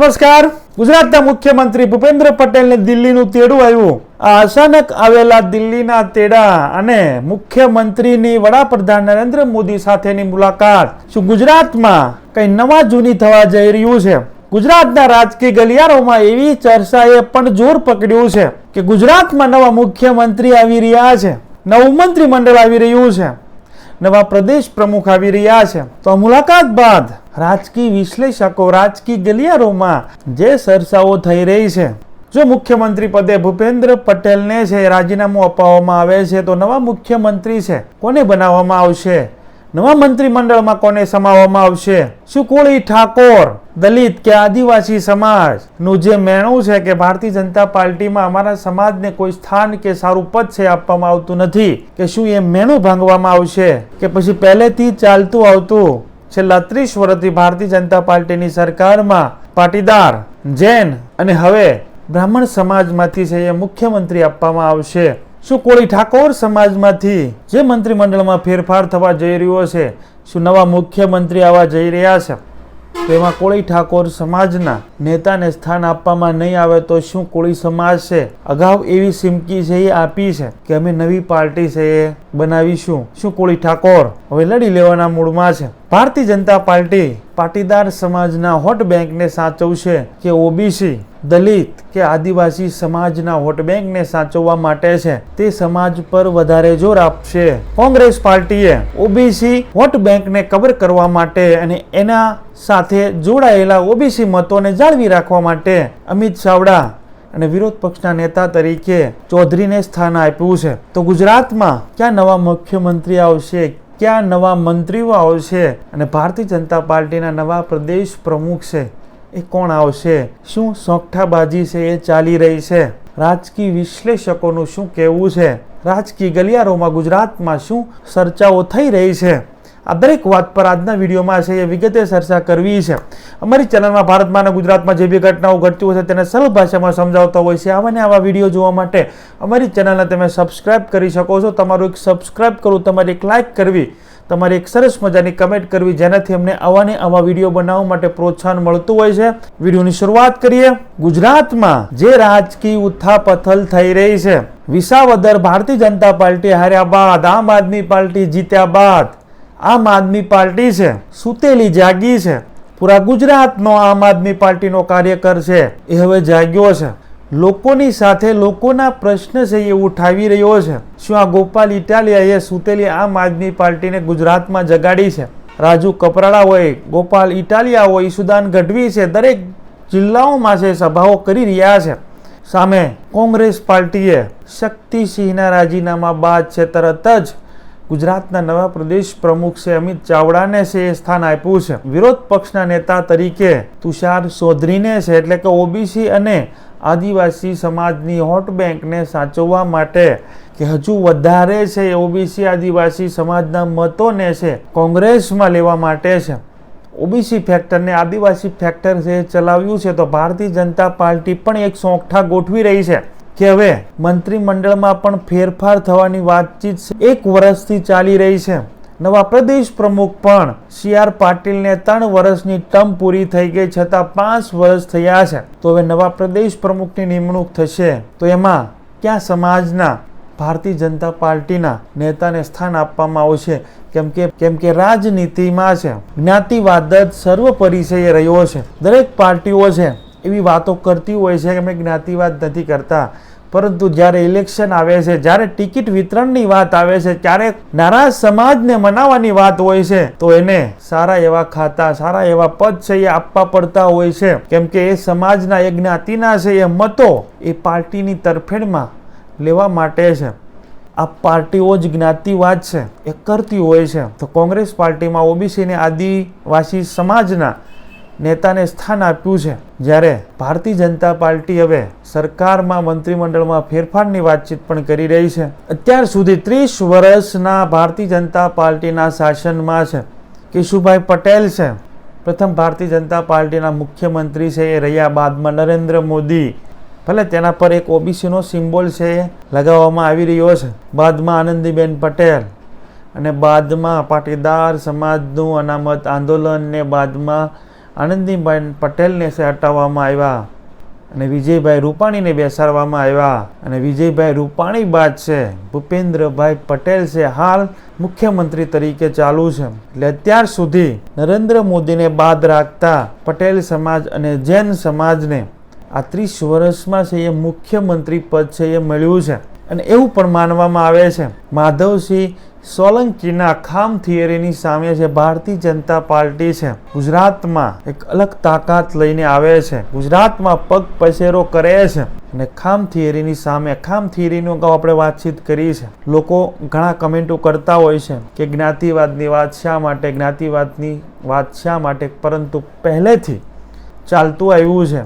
નમસ્કાર। ગુજરાતના મુખ્યમંત્રી ભૂપેન્દ્ર પટેલને દિલ્હીનું તેડું આવ્યું। આ અચાનક આવેલા દિલ્હીના તેડા અને મુખ્યમંત્રીની વડાપ્રધાન નરેન્દ્ર મોદી સાથેની મુલાકાત શું ગુજરાતમાં કઈ નવા જૂની થવા જઈ રહ્યું છે? ગુજરાતના રાજકીય ગલિયારોમાં એવી ચર્ચાએ પણ જોર પકડ્યું છે કે ગુજરાતમાં નવા મુખ્યમંત્રી આવી રહ્યા છે, નવું મંત્રીમંડળ આવી રહ્યું છે, નવા પ્રદેશ પ્રમુખ આવી રહ્યા છે। તો આ મુલાકાત બાદ રાજકીય વિશ્લેષકો રાજકીય ગલિયારોમાં જે ચર્ચાઓ થઈ રહી છે, જો મુખ્યમંત્રી પદે ભૂપેન્દ્ર પટેલને છે રાજીનામું અપાવવામાં આવે છે તો નવા મુખ્યમંત્રી છે કોને બનાવવામાં આવશે? નવા મંત્રીમંડળમાં કોને સમાવવામાં આવશે? શું કોળી ઠાકોર દલિત કે આદિવાસી સમાજનું જે મેણું છે કે ભારતીય જનતા પાર્ટીમાં અમારા સમાજને કોઈ સ્થાન કે સારું પદ છે આપવામાં આવતું નથી, કે શું એ મેણું ભાંગવામાં આવશે? કે પછી પહેલેથી ચાલતું આવતું છેલ્લા 30 વર્ષથી ભારતીય જનતા પાર્ટીની સરકારમાં પાટીદાર, જૈન અને હવે બ્રાહ્મણ સમાજમાંથી છે એ મુખ્યમંત્રી આપવામાં આવશે? શું કોળી ઠાકોર સમાજમાંથી જે મંત્રીમંડળમાં ફેરફાર થવા જઈ રહ્યો છે, શું નવા મુખ્યમંત્રી આવવા જઈ રહ્યા છે? તો એમાં કોળી ઠાકોર સમાજના નેતાને સ્થાન આપવામાં નહીં આવે તો શું કોળી સમાજ છે અગાઉ એવી સિમકી છે એ આપી છે કે અમે નવી પાર્ટી છે એ બનાવીશું? શું કોળી ઠાકોર હવે લડી લેવાના મૂડમાં છે? ભારતીય જનતા પાર્ટી પાટીદાર સમાજના વોટ બેંકને સાચવશે કે ઓબીસી, દલિત કે આદિવાસી સમાજના વોટ બેંકને સાચવવા માટે છે તે સમાજ પર વધારે જોર આપશે? કોંગ્રેસ પાર્ટીએ ઓબીસી વોટ બેંકને કવર કરવા માટે અને એના સાથે જોડાયેલા ઓબીસી મતોને જાળવી રાખવા માટે અમિત ચાવડા અને વિરોધ પક્ષના નેતા તરીકે ચૌધરીને સ્થાન આપ્યું છે। તો ગુજરાતમાં ક્યાં નવા મુખ્યમંત્રી આવશે, ક્યાં નવા મંત્રીઓ આવશે અને ભારતીય જનતા પાર્ટીના નવા પ્રદેશ પ્રમુખ છે એ કોણ આવશે? શું સોગઠાબાજી છે એ ચાલી રહી છે? રાજકીય વિશ્લેષકોનું શું કહેવું છે? રાજકીય ગલિયારોમાં ગુજરાતમાં શું ચર્ચાઓ થઈ રહી છે? આ દરેક વાત પર આજના વિડીયોમાં છે એ વિગતે ચર્ચા કરવી છે। અમારી ચેનલમાં ભારતમાં અને ગુજરાતમાં જે બી ઘટનાઓ ઘટતી હોય છે તેને સરળ ભાષામાં સમજાવતા હોય છે। આવા ને આવા વિડીયો જોવા માટે અમારી ચેનલને તમે સબસ્ક્રાઇબ કરી શકો છો। તમારું એક સબસ્ક્રાઇબ કરવું, તમારી એક લાઇક કરવી, તમારી એક સરસ મજાની કમેન્ટ કરવી, જેનાથી અમને આવા ને આવા વિડીયો બનાવવા માટે પ્રોત્સાહન મળતું હોય છે। વિડીયોની શરૂઆત કરીએ। ગુજરાતમાં જે રાજકીય ઉથાપથલ થઈ રહી છે, વિસાવદર ભારતીય જનતા પાર્ટી હાર્યા બાદ આમ આદમી પાર્ટી જીત્યા બાદ આમ આદમી પાર્ટી છે સુતેલી જાગી છે। પૂરા ગુજરાતનો આમ આદમી પાર્ટીનો કાર્યકર છે એ હવે જાગ્યો છે, લોકોની સાથે લોકોના પ્રશ્ન છે એ ઉઠાવી રહ્યો છે। શું આ ગોપાલ ઇટાલિયાએ સુતેલી આમ આદમી પાર્ટીને ગુજરાતમાં જગાડી છે? રાજુ કપરાળા હોય, ગોપાલ ઇટાલિયા હોય, ઈસુદાન ગઢવી છે, દરેક જિલ્લાઓમાં છે સભાઓ કરી રહ્યા છે। સામે કોંગ્રેસ પાર્ટીએ શક્તિસિંહના રાજીનામા બાદ છે તરત જ ગુજરાતના નવા પ્રદેશ પ્રમુખ છે અમિત ચાવડાને છે એ સ્થાન આપ્યું છે। વિરોધ પક્ષના નેતા તરીકે તુષાર ચૌધરીને છે એટલે કે ઓબીસી અને આદિવાસી સમાજની વોટ બેંકને સાચવવા માટે કે હજુ વધારે છે ઓબીસી આદિવાસી સમાજના મતોને છે કોંગ્રેસમાં લેવા માટે છે ઓબીસી ફેક્ટરને આદિવાસી ફેક્ટર છે ચલાવ્યું છે। તો ભારતીય જનતા પાર્ટી પણ એક સોગઠા ગોઠવી રહી છે કે હવે મંત્રીમંડળમાં પણ ફેરફાર થવાની વાતચીત 1 વર્ષથી ચાલી રહી છે। નવા પ્રદેશ પ્રમુખ પણ CR પાટીલને 3 વર્ષની ટર્મ પૂરી થઈ ગઈ છતાં 5 વર્ષ થયા છે। તો હવે નવા પ્રદેશ પ્રમુખની નિમણૂક થશે તો એમાં ક્યાં સમાજના ભારતીય જનતા પાર્ટીના નેતાને સ્થાન આપવામાં આવશે? કેમ કે રાજનીતિમાં છે જ્ઞાતિવાદ જ સર્વોપરી છે એ રહ્યો છે। દરેક પાર્ટીઓ છે એવી વાતો કરતી હોય છે કે અમે જ્ઞાતિવાદ નથી કરતા, પરંતુ જ્યારે ઇલેક્શન આવે છે, જ્યારે ટિકિટ વિતરણની વાત આવે છે, ત્યારે નારાજ સમાજને મનાવવાની વાત હોય છે તો એને સારા એવા ખાતા, સારા એવા પદ છે એ આપવા પડતા હોય છે, કેમ કે એ સમાજના એ જ્ઞાતિના છે એ મતો એ પાર્ટીની તરફેણમાં લેવા માટે છે। આ પાર્ટીઓ જ જ્ઞાતિવાદ છે એ કરતી હોય છે। તો કોંગ્રેસ પાર્ટીમાં ઓબીસી અને આદિવાસી સમાજના નેતાને સ્થાન આપ્યું છે, જ્યારે ભારતીય જનતા પાર્ટી હવે સરકારમાં મંત્રીમંડળમાં ફેરફારની વાતચીત પણ કરી રહી છે। અત્યાર સુધી 30 વર્ષના ભારતીય જનતા પાર્ટીના શાસનમાં છે કેશુભાઈ પટેલ છે પ્રથમ ભારતીય જનતા પાર્ટીના મુખ્યમંત્રી છે એ રહ્યા, બાદમાં નરેન્દ્ર મોદી, ભલે તેના પર એક ઓબીસીનો સિમ્બોલ છે એ લગાવવામાં આવી રહ્યો છે, બાદમાં આનંદીબેન પટેલ અને બાદમાં પાટીદાર સમાજનું અનામત આંદોલન ને બાદમાં આનંદીબેન પટેલને છે હટાવવામાં આવ્યા અને વિજયભાઈ રૂપાણીને બેસાડવામાં આવ્યા અને વિજયભાઈ રૂપાણી બાદ છે ભૂપેન્દ્રભાઈ પટેલ છે હાલ મુખ્યમંત્રી તરીકે ચાલુ છે. એટલે અત્યાર સુધી નરેન્દ્ર મોદીને બાદ રાખતા પટેલ સમાજ અને જૈન સમાજને આ 30 વર્ષમાં છે એ મુખ્યમંત્રી પદ છે એ મળ્યું છે. અને એવું પણ માનવામાં આવે છે માધવસિંહ સોલંકીના ખામ થિયરીની સામે છે ભારતીય જનતા પાર્ટી છે ગુજરાતમાં એક અલગ તાકાત લઈને આવે છે, ગુજરાતમાં પગ પસેરો કરે છે અને ખામ થિયરીની સામે, ખામ થિયરીનો અગાઉ આપણે વાતચીત કરી છે. લોકો ઘણા કમેન્ટો કરતા હોય છે કે જ્ઞાતિવાદની વાત શા માટે, જ્ઞાતિવાદની વાત શા માટે, પરંતુ પહેલેથી ચાલતું આવ્યું છે.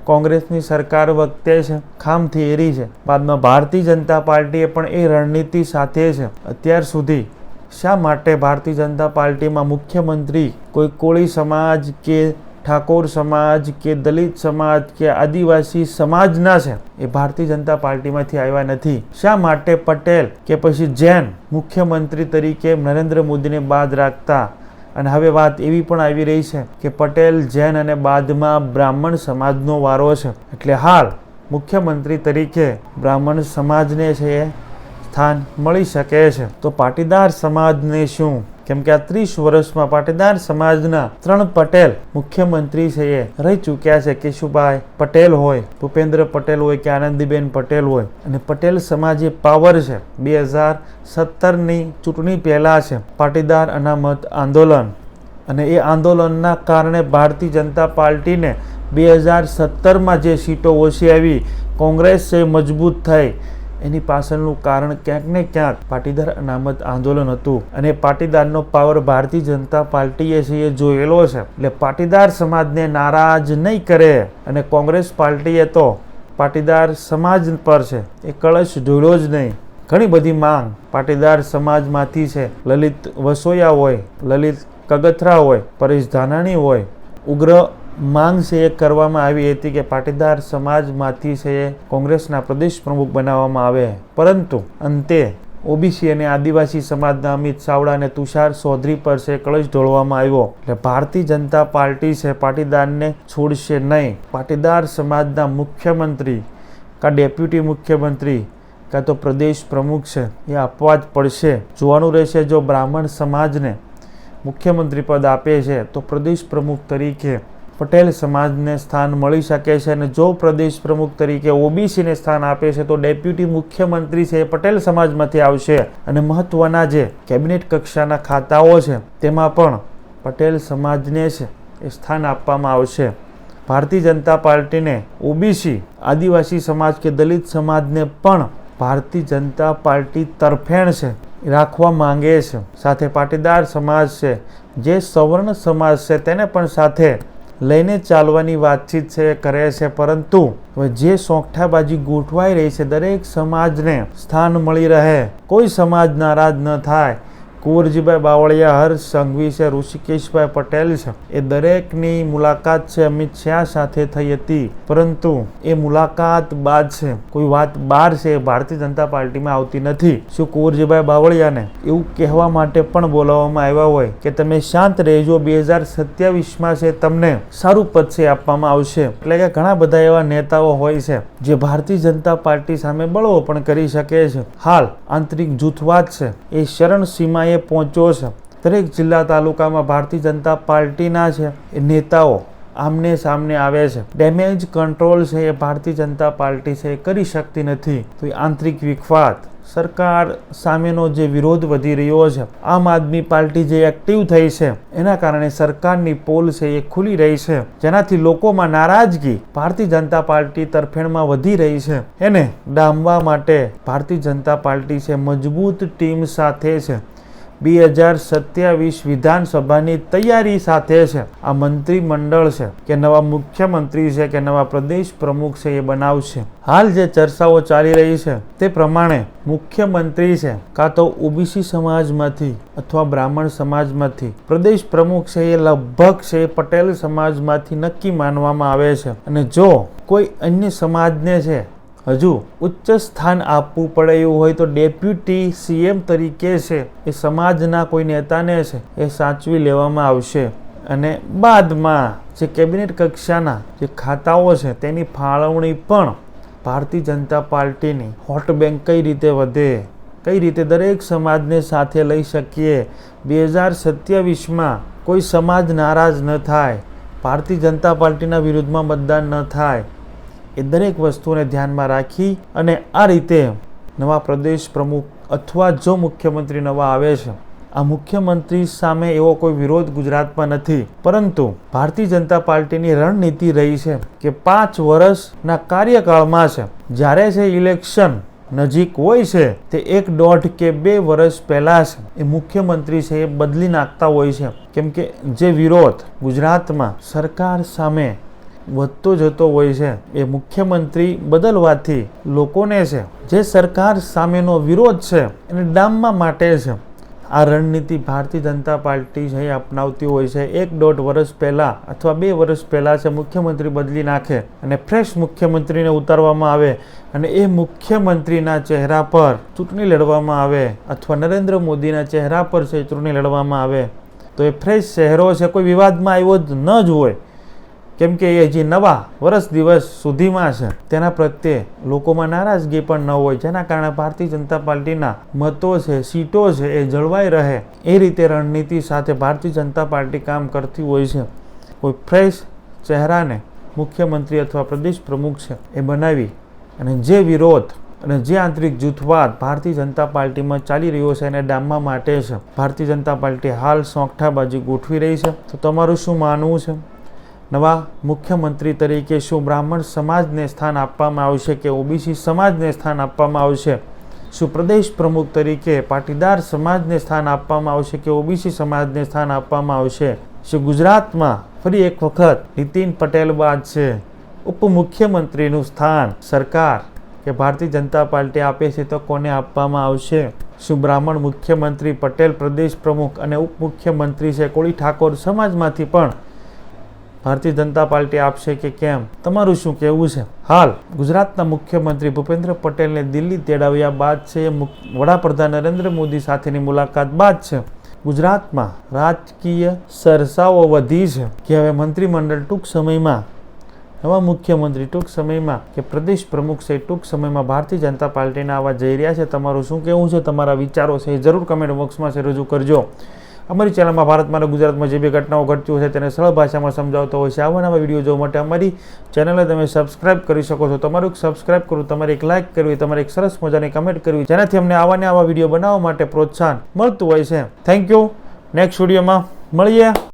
કોંગ્રેસની સરકાર વખતે છે ખામ થિયરી છે, બાદમાં ભારતીય જનતા પાર્ટીએ પણ એ રણનીતિ સાથે છે. અત્યાર સુધી શા માટે ભારતીય જનતા પાર્ટીમાં મુખ્યમંત્રી કોઈ કોળી સમાજ કે ઠાકોર સમાજ કે દલિત સમાજ કે આદિવાસી સમાજના છે એ ભારતીય જનતા પાર્ટીમાંથી આવ્યા નથી? શા માટે પટેલ કે પછી જૈન મુખ્યમંત્રી તરીકે નરેન્દ્ર મોદીને બાદ રાખતા? અને હવે વાત એવી પણ આવી રહી છે કે પટેલ, જૈન અને બાદમાં બ્રાહ્મણ સમાજનો વારો છે. એટલે હાલ મુખ્યમંત્રી તરીકે બ્રાહ્મણ સમાજને છે એ સ્થાન મળી શકે છે. તો પાટીદાર સમાજને શું? કેમ કે આ 30 વર્ષમાં પાટીદાર સમાજના 3 પટેલ મુખ્યમંત્રી છે એ રહી ચૂક્યા છે. કેશુભાઈ પટેલ હોય, ભૂપેન્દ્ર પટેલ હોય કે આનંદીબેન પટેલ હોય. અને પટેલ સમાજ એ પાવર છે. 2017ની ચૂંટણી પહેલા છે પાટીદાર અનામત આંદોલન, અને એ આંદોલનના કારણે ભારતીય જનતા પાર્ટીને 2017માં જે સીટો ઓછી આવી, કોંગ્રેસ છે મજબૂત થઈ, એની પાછળનું કારણ ક્યાંક ને ક્યાંક પાટીદાર અનામત આંદોલન હતું. અને પાટીદારનો પાવર ભારતીય જનતા પાર્ટીએ છે એ જોયેલો છે. એટલે પાટીદાર સમાજને નારાજ નહીં કરે. અને કોંગ્રેસ પાર્ટીએ તો પાટીદાર સમાજ પર છે એ કળશ ઢોળ્યો જ નહીં. ઘણી બધી માંગ પાટીદાર સમાજમાંથી છે. લલિત વસોયા હોય, લલિત કગથરા હોય, પરેશ ધાનાણી હોય, ઉગ્ર માંગ છે એ કરવામાં આવી હતી કે પાટીદાર સમાજમાંથી છે એ કોંગ્રેસના પ્રદેશ પ્રમુખ બનાવવામાં આવે. પરંતુ અંતે ઓબીસી અને આદિવાસી સમાજના અમિત ચાવડા અને તુષાર ચૌધરી પર છે કળશ ઢોળવામાં આવ્યો. એટલે ભારતીય જનતા પાર્ટી છે પાટીદારને છોડશે નહીં. પાટીદાર સમાજના મુખ્યમંત્રી કા ડેપ્યુટી મુખ્યમંત્રી કાં તો પ્રદેશ પ્રમુખ છે એ આપવા જ પડશે. જોવાનું રહેશે જો બ્રાહ્મણ સમાજને મુખ્યમંત્રી પદ આપે છે તો પ્રદેશ પ્રમુખ તરીકે પટેલ સમાજને સ્થાન મળી શકે છે. અને જો પ્રદેશ પ્રમુખ તરીકે ઓબીસીને સ્થાન આપે છે તો ડેપ્યુટી મુખ્યમંત્રી છે એ પટેલ સમાજમાંથી આવશે. અને મહત્વના જે કેબિનેટ કક્ષાના ખાતાઓ છે તેમાં પણ પટેલ સમાજને છે એ સ્થાન આપવામાં આવશે. ભારતીય જનતા પાર્ટીને ઓબીસી, આદિવાસી સમાજ કે દલિત સમાજને પણ ભારતીય જનતા પાર્ટી તરફેણ છે રાખવા માંગે છે. સાથે પાટીદાર સમાજ છે, જે સવર્ણ સમાજ છે તેને પણ સાથે લઈને ચાલવાની વાતચીત છે કરે છે. પરંતુ હવે જે સોંગઠાબાજી ગોઠવાઈ રહી છે, દરેક સમાજને સ્થાન મળી રહે, કોઈ સમાજ નારાજ ન થાય. કુંવરજીભાઈ બાવળિયા, હર્ષ સંઘવી છે, ઋષિકેશભાઈ પટેલ છે, એ દરેકની મુલાકાત છે અમિત શાહ સાથે થઈ હતી. પરંતુ એ મુલાકાત બાદ છે કોઈ વાત બહાર છે ભારતીય જનતા પાર્ટીમાં આવતી નથી. શું કુંવરજીભાઈ બાવળિયાને એવું કહેવા માટે પણ બોલાવવામાં આવ્યા હોય કે તમે શાંત રહેજો, 2027માં છે તમને સારું પદ છે આપવામાં આવશે? એટલે કે ઘણા બધા એવા નેતાઓ હોય છે જે ભારતીય જનતા પાર્ટી સામે બળવો પણ કરી શકે છે. હાલ આંતરિક જૂથવાદ છે એ શરણ સીમાએ પહોંચ્યો છે. દરેક જિલ્લા તાલુકામાં ભારતીય જનતા પાર્ટીના છે એ નેતાઓ આમને સામને આવે છે. ડેમેજ કંટ્રોલ છે એ ભારતીય જનતા પાર્ટી છે એ કરી શકતી નથી. તો એ આંતરિક વિખવાદ, સરકાર સામેનો જે વિરોધ વધી રહ્યો છે, આમ આદમી પાર્ટી જે એક્ટિવ થઈ છે એના કારણે સરકારની પોલ છે એ ખુલી રહી છે, જેનાથી લોકોમાં નારાજગી ભારતીય જનતા પાર્ટી તરફેણમાં વધી રહી છે. એને ડામવા માટે ભારતીય જનતા પાર્ટી છે મજબૂત ટીમ સાથે છે. 2027 વિધાનસભાની તૈયારી સાથે છે. આ મંત્રીમંડળ છે કે નવા મુખ્યમંત્રી છે કે નવા પ્રદેશ પ્રમુખ છે એ બનાવશે. હાલ જે ચર્ચાઓ ચાલી રહી છે તે પ્રમાણે મુખ્યમંત્રી છે કાં તો ઓબીસી સમાજમાંથી અથવા બ્રાહ્મણ સમાજમાંથી, પ્રદેશ પ્રમુખ છે એ લગભગ છે પટેલ સમાજમાંથી નક્કી માનવામાં આવે છે. અને જો કોઈ અન્ય સમાજને છે હજુ ઉચ્ચ સ્થાન આપવું પડે એવું હોય તો ડેપ્યુટી સીએમ તરીકે છે એ સમાજના કોઈ નેતાને છે એ સાચવી લેવામાં આવશે. અને બાદમાં જે કેબિનેટ કક્ષાના જે ખાતાઓ છે તેની ફાળવણી પણ ભારતીય જનતા પાર્ટીની વોટ બેંક કઈ રીતે વધે, કઈ રીતે દરેક સમાજને સાથે લઈ શકીએ, 2027માં કોઈ સમાજ નારાજ ન થાય, ભારતીય જનતા પાર્ટીના વિરુદ્ધમાં મતદાન ન થાય, એ દરેક વસ્તુને ધ્યાનમાં રાખી અને આ રીતે નવા પ્રદેશ પ્રમુખ અથવા જો મુખ્યમંત્રી નવા આવે છે, આ મુખ્યમંત્રી સામે એવો કોઈ વિરોધ ગુજરાતમાં નથી, પરંતુ ભારતીય જનતા પાર્ટીની રણનીતિ રહી છે કે 5 વર્ષના કાર્યકાળમાં છે, જ્યારે છે ઇલેક્શન નજીક હોય છે તે 1, 1.5 કે 2 વર્ષ પહેલા છે એ મુખ્યમંત્રી છે એ બદલી નાખતા હોય છે, કેમ કે જે વિરોધ ગુજરાતમાં સરકાર સામે વધતો જતો હોય છે એ મુખ્યમંત્રી બદલવાથી લોકોને છે જે સરકાર સામેનો વિરોધ છે એને ડામવા માટે છે. આ રણનીતિ ભારતીય જનતા પાર્ટી છે અપનાવતી હોય છે. 1, 1.5 વર્ષ પહેલા અથવા 2 વર્ષ પહેલા છે મુખ્યમંત્રી બદલી નાખે અને ફ્રેશ મુખ્યમંત્રીને ઉતારવામાં આવે અને એ મુખ્યમંત્રીના ચહેરા પર ચૂંટણી લડવામાં આવે અથવા નરેન્દ્ર મોદીના ચહેરા પર છે ચૂંટણી લડવામાં આવે તો એ ફ્રેશ ચહેરો છે કોઈ વિવાદમાં આવ્યો જ ન જ હોય, કેમ કે એ જે નવા વર્ષ દિવસ સુધીમાં છે તેના પ્રત્યે લોકોમાં નારાજગી પણ ન હોય, જેના કારણે ભારતીય જનતા પાર્ટીના મતો છે, સીટો છે એ જળવાઈ રહે એ રીતે રણનીતિ સાથે ભારતીય જનતા પાર્ટી કામ કરતી હોય છે. કોઈ ફ્રેશ ચહેરાને મુખ્યમંત્રી અથવા પ્રદેશ પ્રમુખ છે એ બનાવી અને જે વિરોધ અને જે આંતરિક જૂથવાદ ભારતીય જનતા પાર્ટીમાં ચાલી રહ્યો છે એને ડામવા માટે છે ભારતીય જનતા પાર્ટી હાલ સોંગઠાબાજી ગોઠવી રહી છે. તો તમારું શું માનવું છે? નવા મુખ્યમંત્રી તરીકે શું બ્રાહ્મણ સમાજને સ્થાન આપવામાં આવશે કે ઓબીસી સમાજને સ્થાન આપવામાં આવશે? શું પ્રદેશ પ્રમુખ તરીકે પાટીદાર સમાજને સ્થાન આપવામાં આવશે કે ઓબીસી સમાજને સ્થાન આપવામાં આવશે? શું ગુજરાતમાં ફરી એક વખત નીતિન પટેલ બાદ છે ઉપમુખ્યમંત્રીનું સ્થાન સરકાર કે ભારતીય જનતા પાર્ટી આપે છે તો કોને આપવામાં આવશે? શું બ્રાહ્મણ મુખ્યમંત્રી, પટેલ પ્રદેશ પ્રમુખ અને ઉપમુખ્યમંત્રી છે કોળી ઠાકોર સમાજમાંથી પણ ભારતીય જનતા પાર્ટી આપશે કે કેમ? તમારું શું કહેવું છે? હાલ ગુજરાતના મુખ્યમંત્રી ભૂપેન્દ્ર પટેલને દિલ્હી તેડાવ્યા બાદ છે વડાપ્રધાન નરેન્દ્ર મોદી સાથેની મુલાકાત બાદ છે ગુજરાતમાં રાજકીય ચર્ચાઓ વધી છે કે હવે મંત્રીમંડળ ટૂંક સમયમાં, નવા મુખ્યમંત્રી ટૂંક સમયમાં કે પ્રદેશ પ્રમુખ છે ટૂંક સમયમાં ભારતીય જનતા પાર્ટીના આવવા જઈ રહ્યા છે. તમારું શું કહેવું છે? તમારા વિચારો છે એ જરૂર કમેન્ટ બોક્સમાં છે રજૂ કરજો. અમારી ચેનલમાં ભારતમાં અને ગુજરાતમાં જે બી ઘટનાઓ ઘટતી હોય છે તેને સરળ ભાષામાં સમજાવતો હોય છે. આવા નવા વિડીયો જોવા માટે અમારી ચેનલને તમે સબસ્ક્રાઇબ કરી શકો છો. તમારું એક સબસ્ક્રાઇબ કરવું, તમારે એક લાઇક કરવી, તમારે એક સરસ મજાની કમેન્ટ કરવી, જેનાથી અમને આવા ને આવા વિડીયો બનાવવા માટે પ્રોત્સાહન મળતું હોય છે. Thank you. નેક્સ્ટ વિડીયોમાં મળીએ.